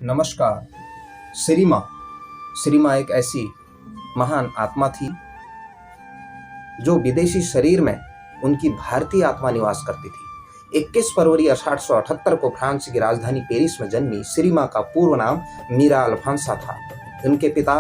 नमस्कार। श्री माँ श्री माँ एक ऐसी महान आत्मा थी जो विदेशी शरीर में उनकी भारतीय आत्मा निवास करती थी। 21 फरवरी 1878 को फ्रांस की राजधानी पेरिस में जन्मी श्री माँ का पूर्व नाम मीरा अल्फांसा था। उनके पिता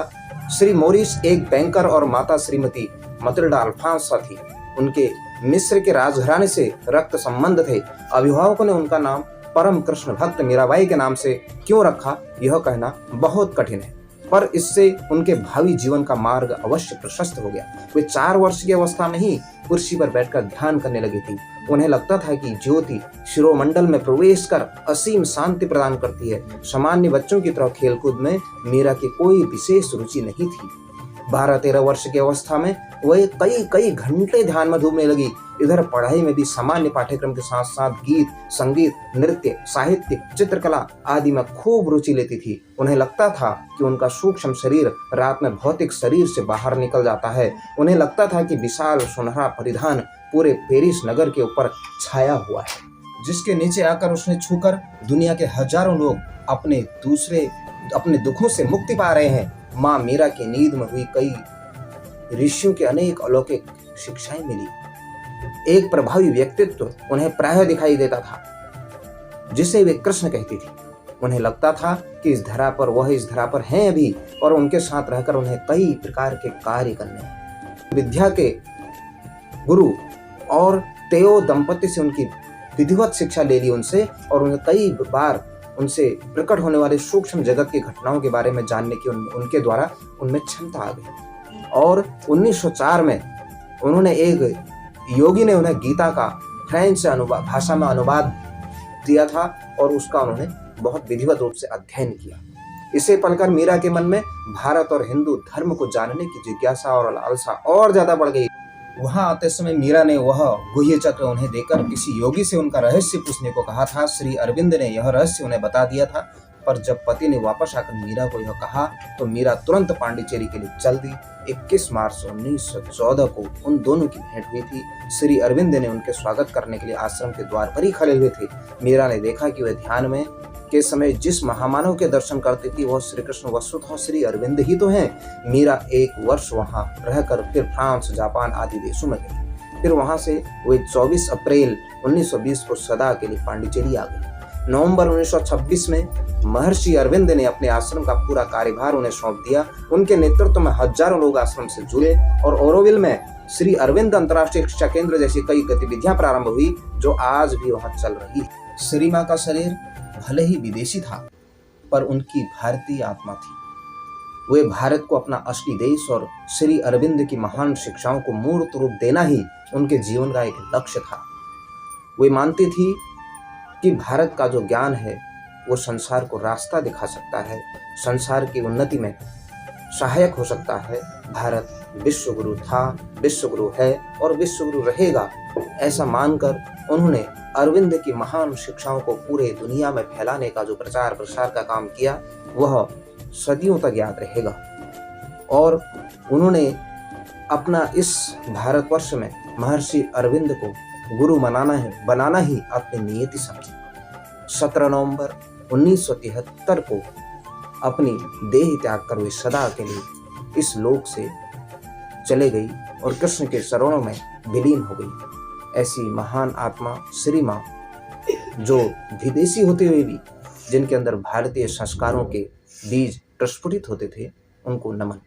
श्री मोरिस एक बैंकर और माता श्रीमती मतिल्डा अल्फांसा थी। उनके मिस्र के राजघराने से रक्त संबंध थे। अभिभावकों ने उनका नाम परम कृष्ण भक्त मीराबाई के नाम से क्यों रखा, यह कहना बहुत कठिन है, पर इससे उनके भावी जीवन का मार्ग अवश्य प्रशस्त हो गया। वे 4 वर्ष की अवस्था में ही कुर्सी पर बैठकर ध्यान करने लगी थी। उन्हें लगता था कि ज्योति शिरोमंडल में प्रवेश कर असीम शांति प्रदान करती है। सामान्य बच्चों की तरह खेलकूद में मीरा की कोई विशेष रुचि नहीं थी। 12-13 वर्ष की अवस्था में वह कई घंटे ध्यान में डूबने लगी। इधर पढ़ाई में भी सामान्य पाठ्यक्रम के साथ साथ गीत, संगीत, नृत्य, साहित्य, चित्रकला आदि में खूब रुचि लेती थी। उन्हें लगता था कि उनका सूक्ष्म शरीर रात में भौतिक शरीर से बाहर निकल जाता है। उन्हें लगता था कि विशाल सुनहरा परिधान पूरे पेरिस नगर के ऊपर छाया हुआ है, जिसके नीचे आकर उसने छूकर दुनिया के हजारों लोग अपने दुखों से मुक्ति पा रहे हैं। माँ मीरा की नींद में हुई कई ऋषियों के अनेक अलौकिक शिक्षाएं मिली। एक प्रभावी व्यक्तित्व उन्हें प्रायः दिखाई देता था, जिसे वे कृष्ण कहती थी। उन्हें लगता था कि इस धरा पर हैं अभी, और उनके साथ रहकर उन्हें कई प्रकार के कार्य करने हैं। विद्या के गुरु और तेओ दंपति से उनकी विधिवत शिक्षा ले ली उनसे, और उन्हें कई बार उनसे प्रकट होने वाले सूक्ष्म जगत की घटनाओं के बारे में जानने की उनके द्वारा उनमें क्षमता आ गई। और 1904 में एक योगी ने उन्हें गीता का फ्रेंच भाषा में अनुवाद दिया था, और उसका उन्होंने बहुत विधिवत रूप से अध्ययन किया। इसे पढ़कर मीरा के मन में भारत और हिंदू धर्म को जानने की जिज्ञासा और लालसा और ज्यादा बढ़ गई। वहां आते समय मीरा ने वह गुह्य चक्र उन्हें देकर किसी योगी से उनका रहस्य पूछने को कहा था। श्री अरविंद ने यह रहस्य उन्हें बता दिया था, पर जब पति ने वापस आकर मीरा को यह कहा तो मीरा तुरंत पांडिचेरी के लिए चल दी। 21 मार्च 1914 को उन दोनों की भेंट हुई थी। श्री अरविंद ने उनके स्वागत करने के लिए आश्रम के द्वार पर ही खड़े हुए थे। मीरा ने देखा कि वे ध्यान में के समय जिस महामानव के दर्शन करती थी वह श्री कृष्ण वस्तुतः श्री अरविंद ही तो हैं। मीरा 1 वर्ष वहां रहकर फिर फ्रांस, जापान आदि देशों में गई। फिर वहां से वे 24 अप्रैल 1920 को सदा के लिए पांडिचेरी आ गई। नवंबर 1926 में महर्षि अरविंद ने अपने आश्रम का पूरा कार्यभार उन्हें सौंप दिया। उनके नेतृत्व में हजारों लोग आश्रम से जुड़े, और ओरोविल में श्री अरविंद अंतर्राष्ट्रीय शिक्षा केंद्र जैसी कई गतिविधियां प्रारंभ हुई, जो आज भी वहां चल रही है। श्री माँ का शरीर भले ही विदेशी था, पर उनकी भारतीय आत्मा थी। वे भारत को अपना असली देश और श्री अरविंद की महान शिक्षाओं को मूर्त रूप देना ही उनके जीवन का एक लक्ष्य था। वे मानती थी कि भारत का जो ज्ञान है वो संसार को रास्ता दिखा सकता है, संसार की उन्नति में सहायक हो सकता है। भारत विश्व गुरु था, विश्व गुरु है और विश्व गुरु रहेगा। ऐसा मानकर उन्होंने अरविंद की महान शिक्षाओं को पूरे दुनिया में फैलाने का जो प्रचार प्रसार का काम किया वह सदियों तक याद रहेगा। और उन्होंने अपना इस भारतवर्ष में महर्षि अरविंद को गुरु बनाना ही अपनी नियति समझी। 17 नवंबर 1973 को अपनी देह त्याग कर वे सदा के लिए इस लोक से चले गई और कृष्ण के चरणों में विलीन हो गई। ऐसी महान आत्मा श्री माँ, जो विदेशी होते हुए भी जिनके अंदर भारतीय संस्कारों के बीज प्रस्फुटित होते थे, उनको नमन।